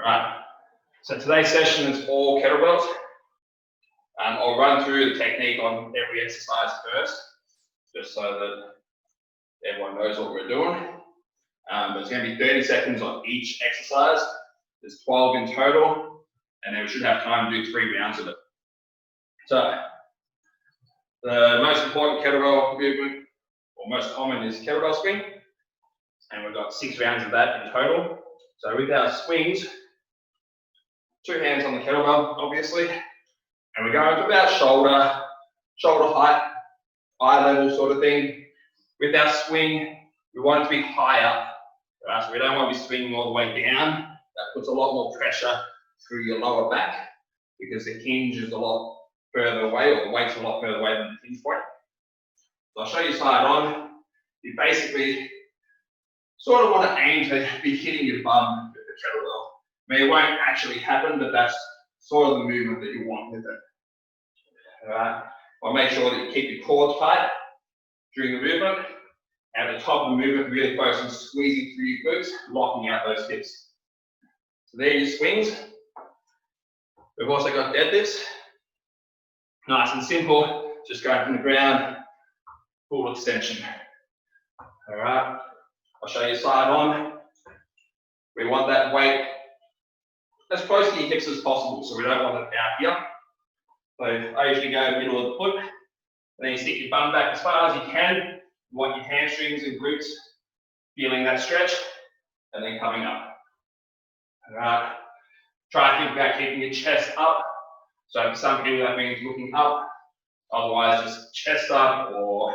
Alright, so today's session is all kettlebells. I'll run through the technique on every exercise first, just so that everyone knows what we're doing. But it's going to be 30 seconds on each exercise. There's 12 in total, and then we should have time to do 3 rounds of it. So, the most important kettlebell movement, or most common, is kettlebell swing, and we've got 6 rounds of that in total. So with our swings, 2 hands on the kettlebell, obviously, and we're going to about shoulder height, eye level sort of thing. With our swing, we want it to be high up, right? So we don't want to be swinging all the way down. That puts a lot more pressure through your lower back because the hinge is a lot further away, or the weight's a lot further away than the hinge point. So I'll show you side on. You basically sort of want to aim to be hitting your bum with the kettlebell. I mean, it won't actually happen, but that's sort of the movement that you want with it. Alright, well, make sure that you keep your core tight during the movement. At the top of the movement, really focus on squeezing through your glutes, locking out those hips. So there are your swings. We've also got deadlifts. Nice and simple, just going from the ground, full extension. Alright, I'll show you side on. We want that weight as close to your hips as possible, so we don't want it out here. So I usually go middle of the foot, and then you stick your bum back as far as you can. You want your hamstrings and glutes feeling that stretch, and then coming up. Alright, try to think about keeping your chest up. So for some people that means looking up, otherwise just chest up, or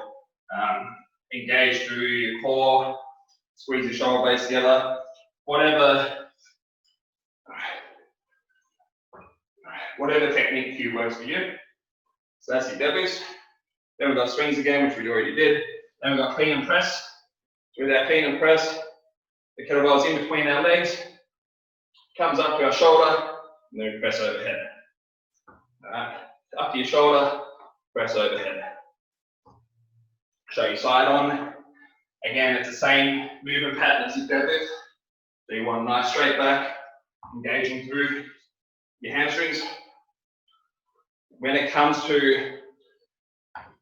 engage through your core, squeeze your shoulder blades together, whatever technique for you works for you. So that's your deadlifts. Then we've got swings again, which we already did. Then we've got clean and press. So with our clean and press, the kettlebell's in between our legs, comes up to our shoulder, and then we press overhead. Alright, up to your shoulder, press overhead. Show you side on. Again, it's the same movement pattern as your deadlift. So you want a nice straight back, engaging through your hamstrings. When it comes to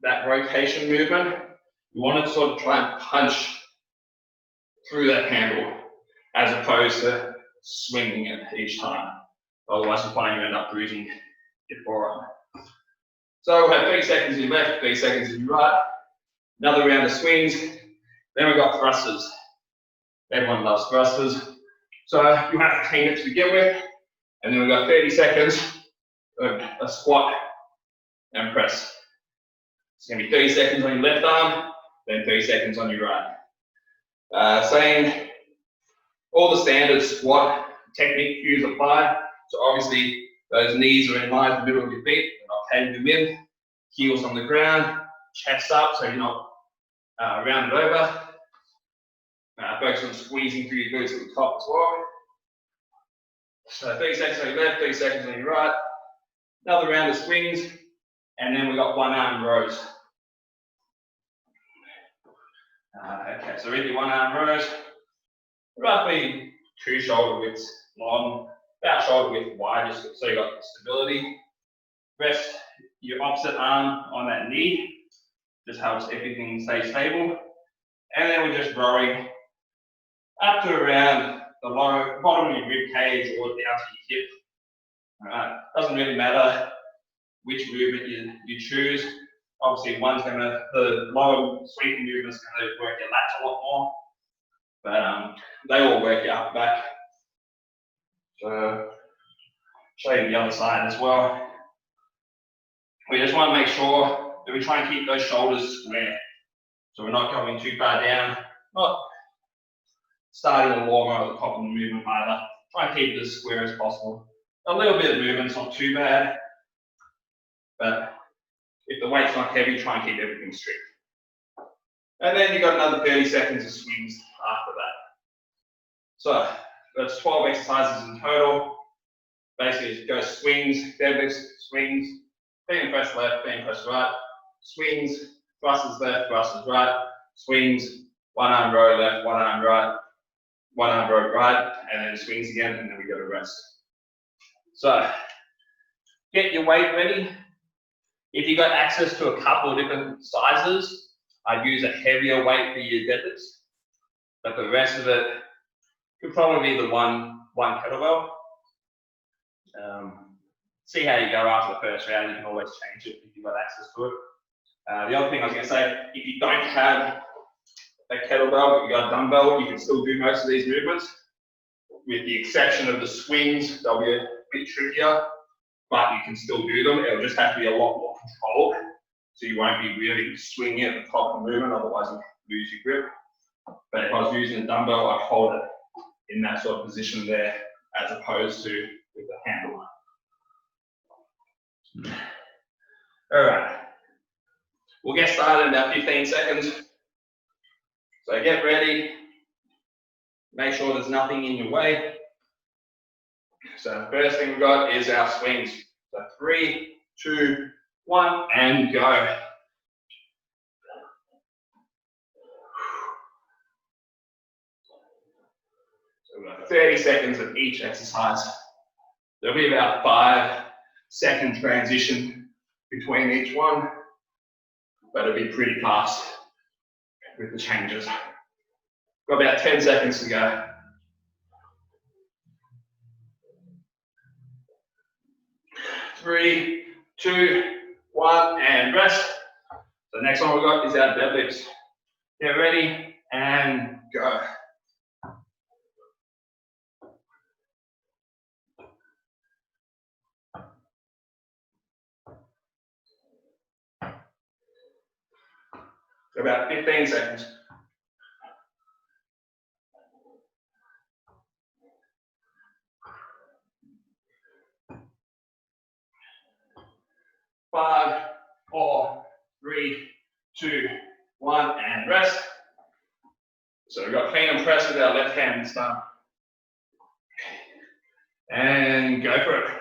that rotation movement, you want to sort of try and punch through that handle as opposed to swinging it each time. Otherwise, you find you end up bruising your forearm. So we'll have 30 seconds in your left, 30 seconds in your right. Another round of swings. Then we've got thrusters. Everyone loves thrusters. So you have to clean it to begin with. And then we've got 30 seconds of a squat and press. It's going to be 30 seconds on your left arm, then 30 seconds on your right. Same, all the standard squat technique cues apply. So obviously those knees are in line with the middle of your feet. You're not caving them in. Heels on the ground, chest up so you're not rounded over. Focus on squeezing through your glutes at the top as well. So 30 seconds on your left, 30 seconds on your right. Another round of swings, and then we've got 1 arm rows. Okay, so with your 1 arm rows, roughly 2 shoulder widths long, about shoulder width wide, just so you've got stability. Rest your opposite arm on that knee, just helps everything stay stable. And then we're just rowing up to around the bottom of your rib cage or down to your hip. Alright, doesn't really matter which movement you choose. Obviously, the lower sweeping movement is going to work your lats a lot more, but they all work your upper back. So, show you the other side as well. We just want to make sure that we try and keep those shoulders square. So we're not going too far down, not starting a warmer at the top of the movement either. Try and keep it as square as possible. A little bit of movement's not too bad, but if the weight's not heavy, try and keep everything straight. And then you've got another 30 seconds of swings after that. So that's 12 exercises in total. Basically, it goes swings, deadlifts, swings, being press left, being press right, swings, thrusters left, thrusters right, swings, 1 arm row left, 1 arm right, one arm rope right, and then swings again, and then we go to rest. So, get your weight ready. If you've got access to a couple of different sizes, I'd use a heavier weight for your deadlifts, but the rest of it could probably be the one kettlebell. See how you go after the first round. You can always change it if you've got access to it. The other thing I was going to say, if you don't have a kettlebell, but you've got a dumbbell, you can still do most of these movements, with the exception of the swings. They'll be a bit trickier, but you can still do them. It'll just have to be a lot more controlled, so you won't be really swinging at the top of the movement, otherwise you lose your grip. But if I was using a dumbbell, I'd hold it in that sort of position there, as opposed to with the handle. All right, we'll get started in about 15 seconds. So get ready, make sure there's nothing in your way. So the first thing we've got is our swings. So 3, 2, 1, and go. So we've got 30 seconds of each exercise. There'll be about 5-second transition between each one, but it'll be pretty fast with the changes. Got about 10 seconds to go. 3, 2, 1, and rest. So the next one we've got is our deadlifts. Get ready and go. About 15 seconds. Five, 4, 3, 2, 1, and rest. So we've got clean and press with our left hand start. And go for it.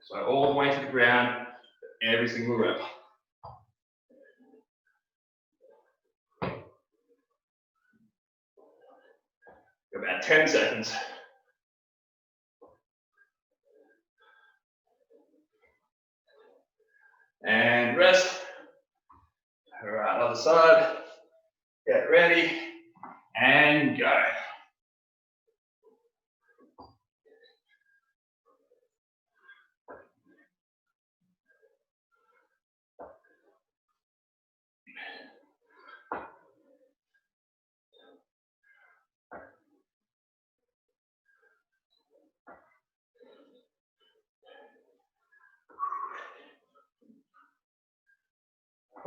So all the way to the ground, every single rep. About 10 seconds. And rest. All right, other side. Get ready and go.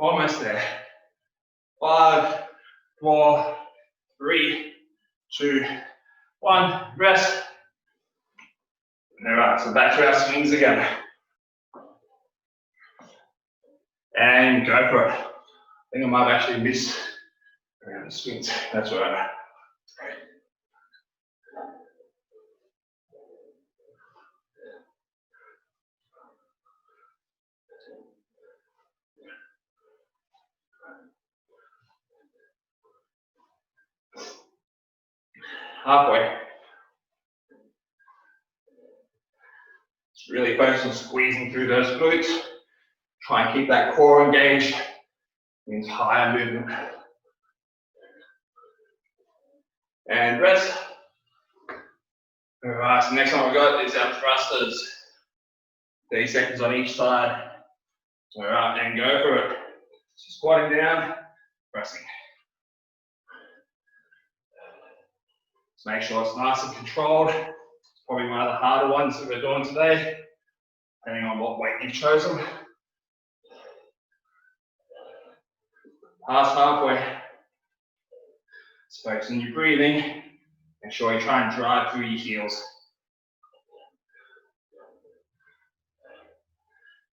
Almost there. 5, 4, 3, 2, 1. Rest. All right, so back to our swings again. And go for it. I think I might have actually missed around the swings. That's all right. Halfway. Just really focus on squeezing through those glutes. Try and keep that core engaged the entire movement. And rest. All right, so next one we've got is our thrusters. 30 seconds on each side. All right, and go for it. So squatting down, pressing. Just make sure it's nice and controlled. It's probably one of the harder ones that we're doing today, depending on what weight you've chosen. Past halfway. Just focus on your breathing. Make sure you try and drive through your heels.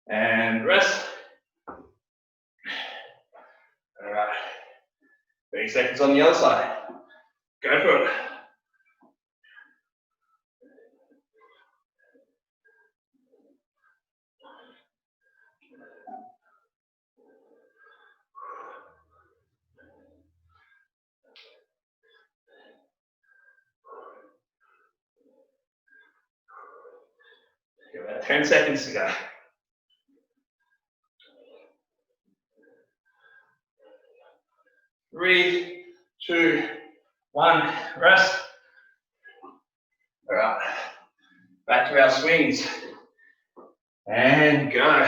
And rest. All right. 30 seconds on the other side. Go for it. About 10 seconds to go. 3, 2, 1, rest. All right, back to our swings. And go.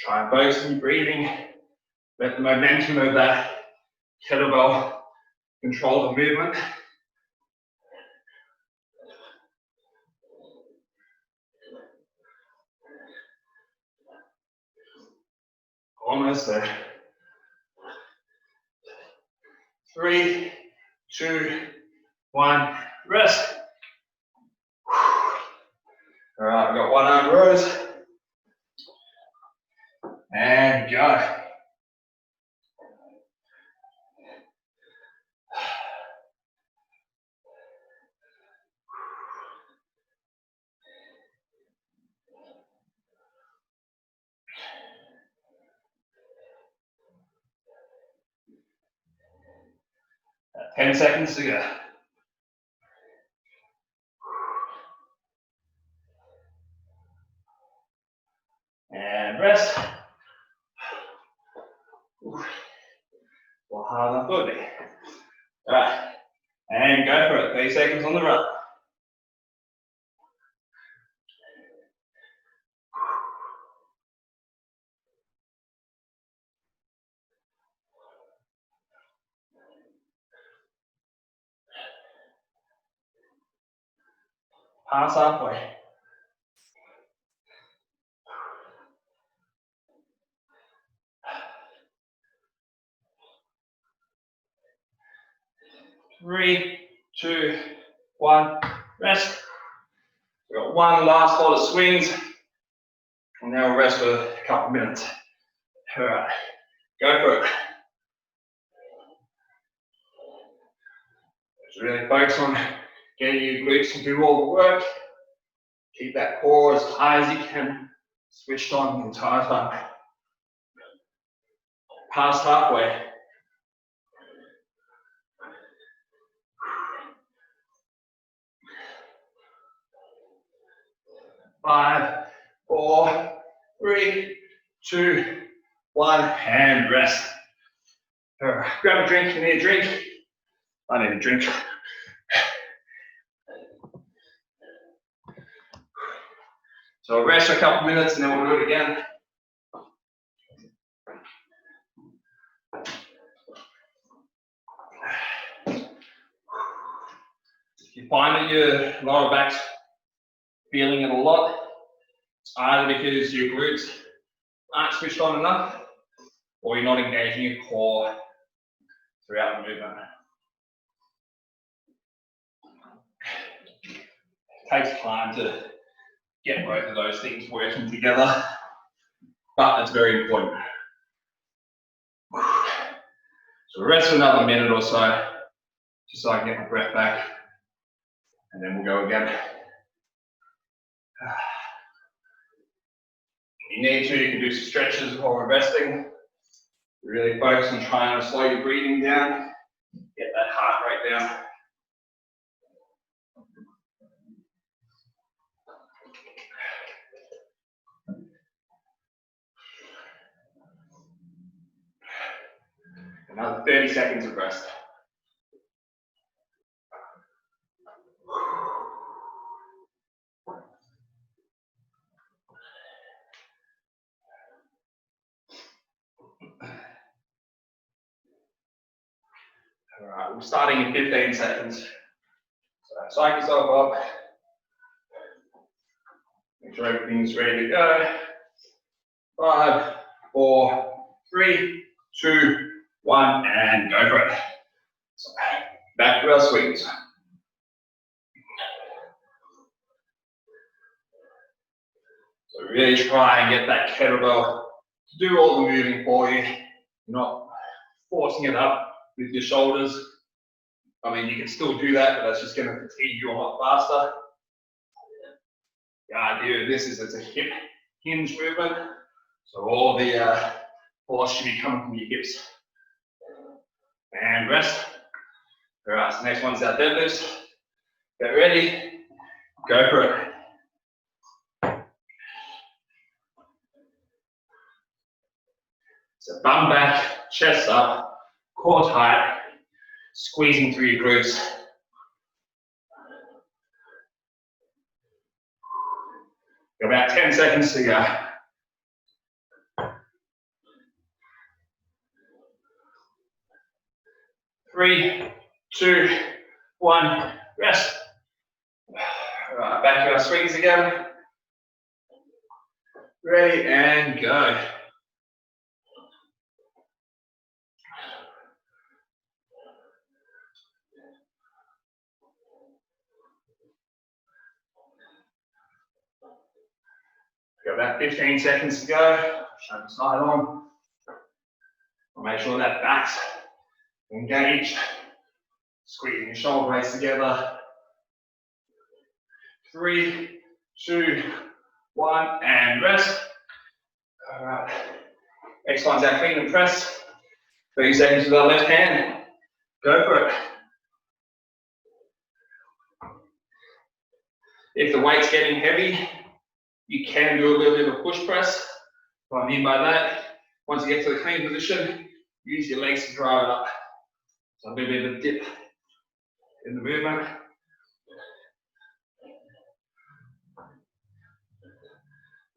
Try and focus on your breathing. Let the momentum of that kettlebell control the movement. Almost there. 3, 2, 1, rest. All right, I've got one arm rows. And go. About 10 seconds to go. And rest. Well, hard enough, good. All right, and go for it. 30 seconds on the run. Pass halfway. Three, 2, 1, rest. We've got one last lot of swings, and then we'll rest for a couple of minutes. All right, go for it. Just really focus on getting your glutes to do all the work. Keep that core as high as you can, switched on the entire time. Past halfway. 5, 4, 3, 2, 1, and rest. All right, grab a drink. You need a drink? I need a drink. So rest for a couple of minutes and then we'll do it again. If you find that your lower back's feeling it a lot, it's either because your glutes aren't switched on enough or you're not engaging your core throughout the movement. It takes time to get both of those things working together, but it's very important. So rest for another minute or so, just so I can get my breath back, and then we'll go again. If you need to, you can do some stretches while we're resting. Really focus on trying to slow your breathing down, get that heart rate down. Another 30 seconds of rest. All right, we're starting in 15 seconds. So psych yourself up. Make sure everything's ready to go. 5, 4, 3, 2, 1, and go for it. So back to our swings. So really try and get that kettlebell to do all the moving for you. You're not forcing it up with your shoulders. I mean, you can still do that, but that's just going to fatigue you a lot faster. The idea of this is it's a hip hinge movement, so all the force should be coming from your hips. And rest. All right, so next one's our deadlifts. Get ready, go for it. So bum back, chest up, core tight, squeezing through your glutes. Got about 10 seconds to go. 3, 2, 1, rest. All right, back to our swings again. Ready and go. Got about 15 seconds to go. Show the side on. Make sure that back's engaged. Squeezing your shoulder blades together. 3, 2, 1, and rest. All right. Next one's our clean and press. 30 seconds with our left hand. Go for it. If the weight's getting heavy, you can do a little bit of a push press. What I mean by that, once you get to the clean position, use your legs to drive it up. So a little bit of a dip in the movement.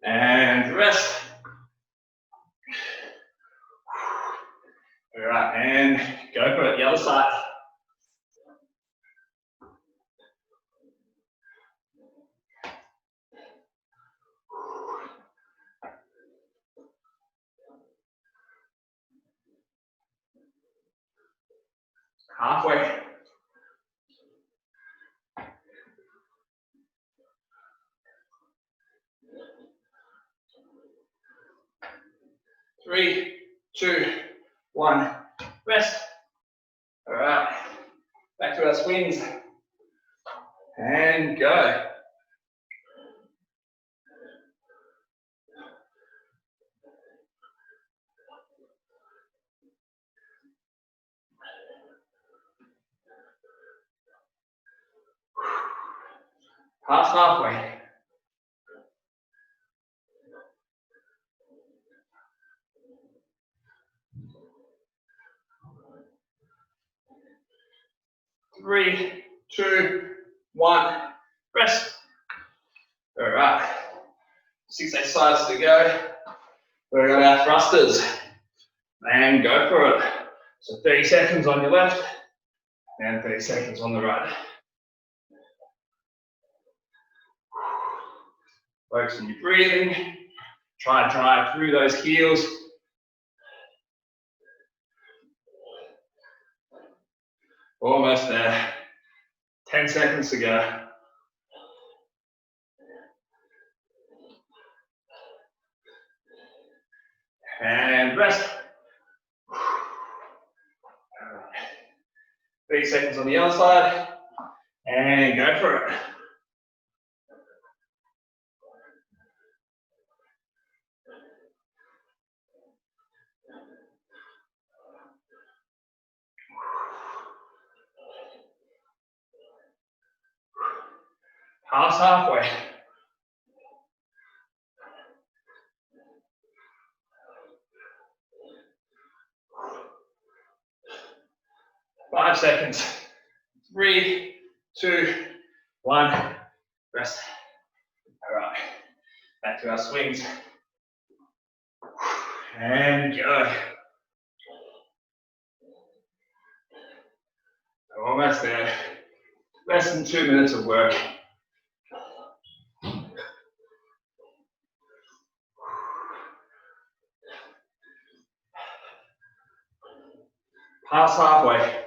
And rest. All right, and go for it, the other side. Halfway. 3, 2, 1, rest. All right, back to our swings. And go. Past halfway. 3, 2, 1, rest. All right, 6 exercises to go. We're going to our thrusters. And go for it. So 30 seconds on your left and 30 seconds on the right. Focus on your breathing. Try to drive through those heels. Almost there. 10 seconds to go. And rest. 30 seconds on the other side. And go for it. Past halfway. 5 seconds. 3, 2, 1. Rest. All right. Back to our swings. And go. Almost there. Less than 2 minutes of work. Past halfway.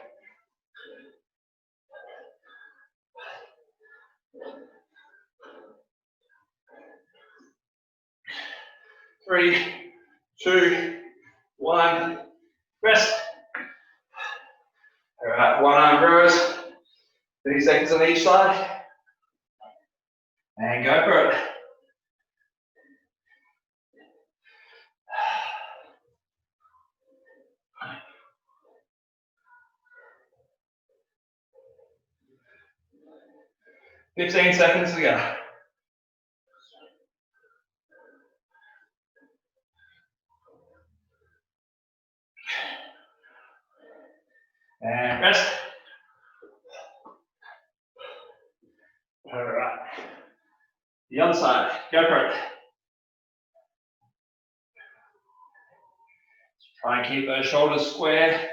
3, 2, 1. Rest. All right, one arm rows. 30 seconds on each side. And go for it. 15 seconds to go. And rest. All right. The other side, go for it. Try and keep those shoulders square.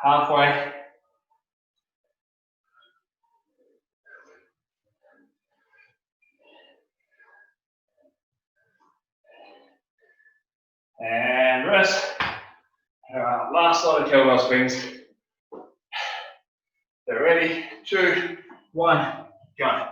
Halfway. And rest. All right, last lot of kettlebell swings. They're ready. 2, 1, go.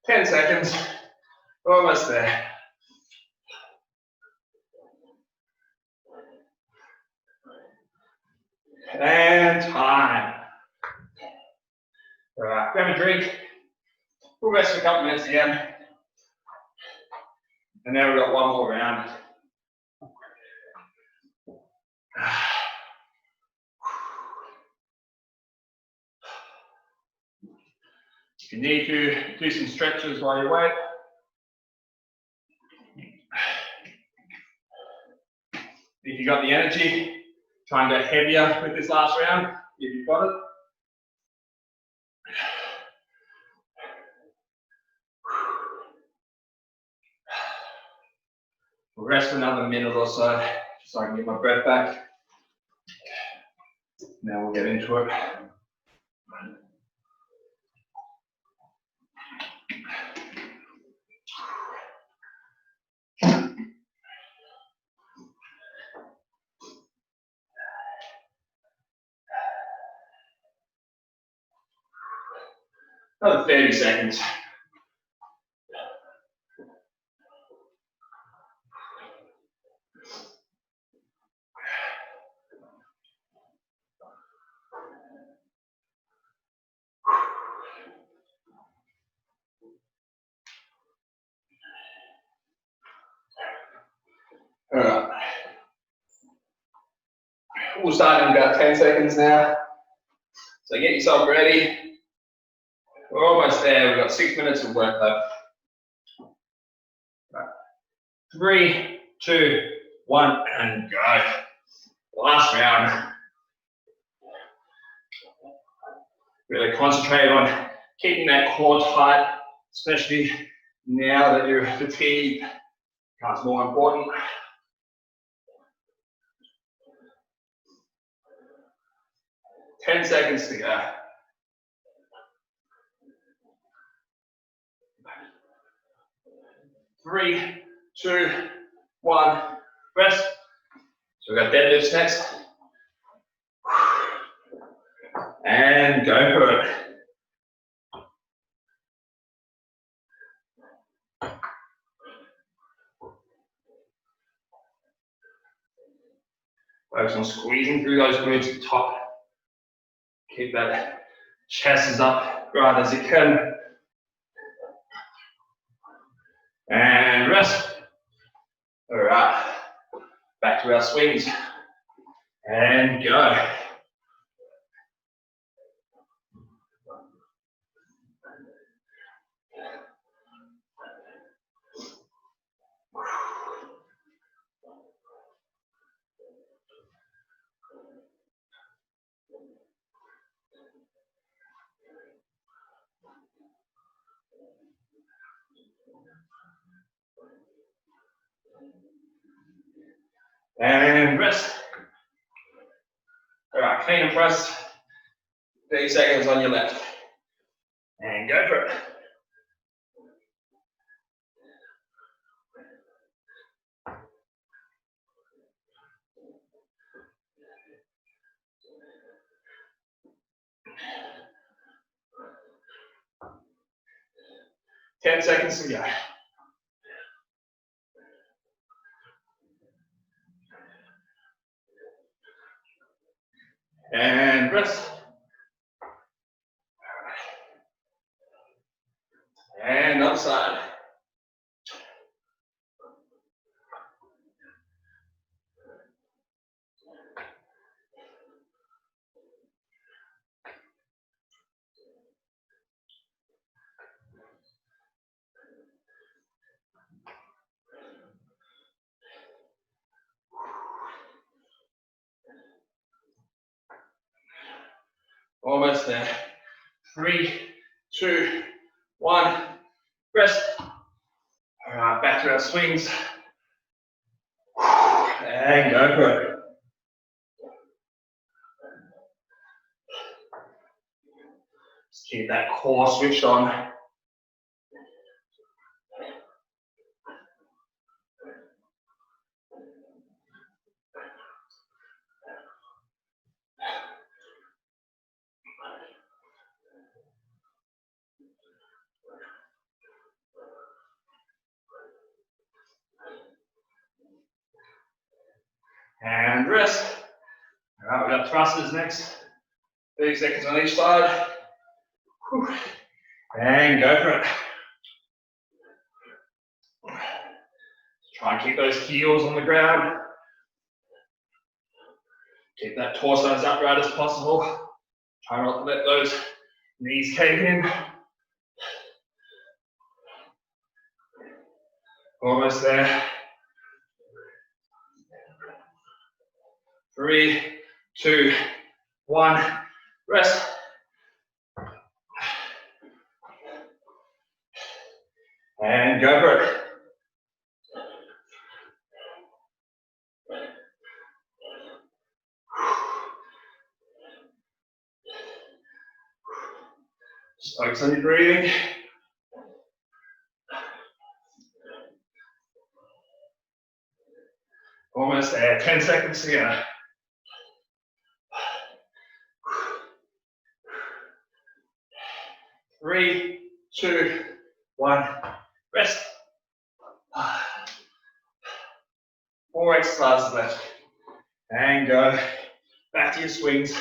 Ten seconds. We're almost there. And time. All right, grab a drink. We'll rest for a couple minutes again. And then we've got one more round. If you need to do some stretches while you wait. If you've got the energy, try and go heavier with this last round, if you've got it. We'll rest for another minute or so, just so I can get my breath back. Now we'll get into it. Another 30 seconds. All right. We'll start in about 10 seconds now. So get yourself ready. We're almost there. We've got 6 minutes of work left. Right. 3, 2, 1, and go. Last round. Really concentrate on keeping that core tight, especially now that you're fatigued. That's more important. Ten seconds to go. Three, 2, 1, rest. So we've got deadlifts next. And go for it. Focus on squeezing through those glutes at the top. Keep that chest as upright as you can. And rest. All right. Back to our swings. And go. And rest. All right, clean and press. 30 seconds on your left. And go for it. Ten seconds to go. And rest. And other side. Almost there. 3, 2, 1. Rest. All right, back to our swings. And go for it. Just keep that core switched on. And rest. All right, we've got thrusters next. 30 seconds on each side. And go for it. Try and keep those heels on the ground. Keep that torso as upright as possible. Try not to let those knees cave in. Almost there. 3, 2, 1. Rest. And go for it. Just focus on your breathing. Almost there. 10 seconds to go. 3, 2, 1. Rest. 4 exercises left. And go. Back to your swings.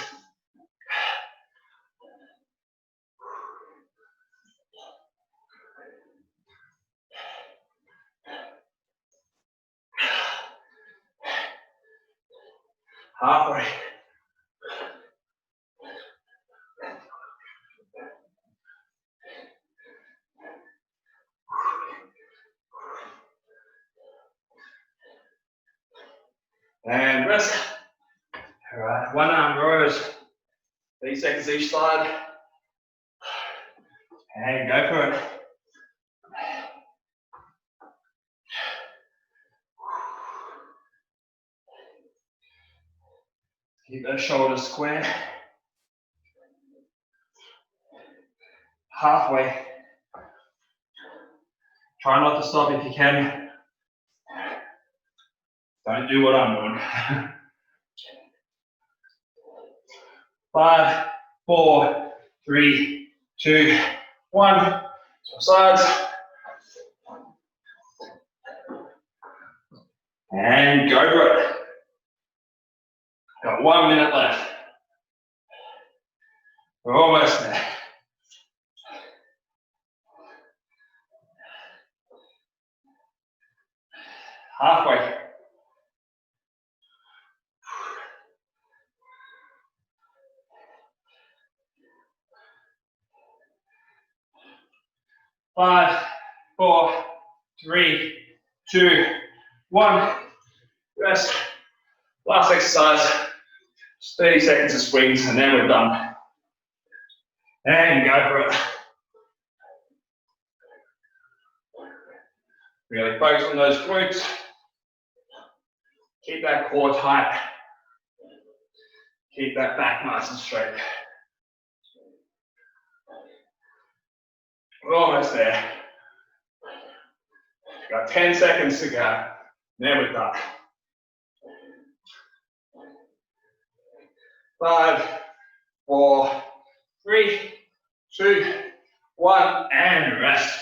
Halfway. And rest. All right, one arm rows. 30 seconds each side. And go for it. Keep those shoulders square. Halfway. Try not to stop if you can. Don't do what I'm doing. 5, 4, 3, 2, 1. Switch sides. And go for it. Got 1 minute left. We're almost there. Halfway. 5, 4, 3, 2, 1. Rest. Last exercise. Just 30 seconds of swings and then we're done. And go for it. Really focus on those glutes. Keep that core tight. Keep that back nice and straight. We're almost there. Got 10 seconds to go. Then we're done. 5, 4, 3, 2, 1, and rest.